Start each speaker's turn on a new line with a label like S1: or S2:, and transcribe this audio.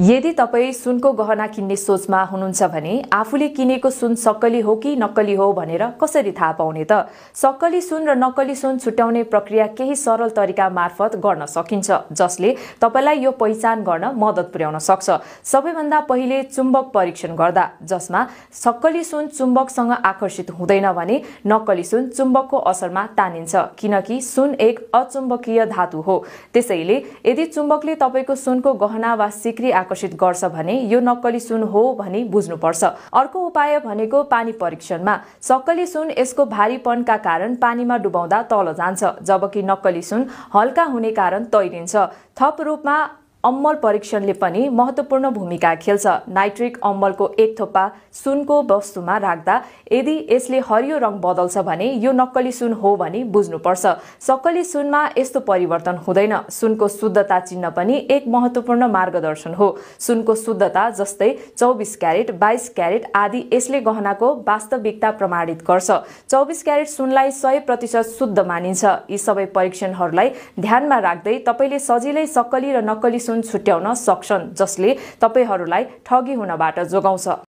S1: यदि तपाई सुनको गहना किन्ने सोचमा हुनुहुन्छ भने आफूले किनेको सुन सक्कली हो कि नक्कली हो भनेर कसरी थाहा पाउने त? सक्कली सुन र नक्कली सुन छुट्याउने प्रक्रिया केही सरल तरिका मार्फत गर्न सकिन्छ, जसले तपाईलाई यो पहिचान गर्न मद्दत पुर्याउन सक्छ। सबैभन्दा पहिले चुम्बक परीक्षण गर्दा, जसमा सक्कली सुन चुम्बकसँग आकर्षित हुँदैन भने नक्कली सुन चुम्बकको असरमा तानिन्छ, किनकि सुन एक अचुम्बकीय धातु हो। त्यसैले यदि चुम्बकले तपाईको सुनको गहना वा सिक्री आकर्षित गर्छ भने यो नक्कली सुन हो भनी बुझ्नुपर्छ। अर्को उपाय भनेको पानी परीक्षणमा। सक्कली सुन यसको भारीपनका कारण पानीमा डुबाउँदा तल जान्छ, जबकि नक्कली सुन हल्का हुने कारण तैरिन्छ। थप रूपमा अम्ल परीक्षणले पनि महत्त्वपूर्ण भूमिका खेल्छ। नाइट्रिक अम्लको एक थोपा सुनको वस्तुमा राख्दा यदि यसले हरियो रङ बदल्छ भने यो नक्कली सुन हो भनी बुझ्नुपर्छ। सक्कली सुनमा यस्तो परिवर्तन हुँदैन। सुनको शुद्धता चिन्ह पनि एक महत्त्वपूर्ण मार्गदर्शन हो। सुनको शुद्धता जस्तै 24 क्यारेट, 22 क्यारेट आदि यसले गहनाको वास्तविकता प्रमाणित गर्छ। 24 क्यारेट सुनलाई 100% शुद्ध मानिन्छ। यी सबै परीक्षणहरूलाई ध्यानमा राख्दै तपाईले सजिलै सक्कली र नक्कली सुन छुट्याउन सक्छन्, जसले तपाईहरूलाई ठगी हुनबाट जोगाउँछ।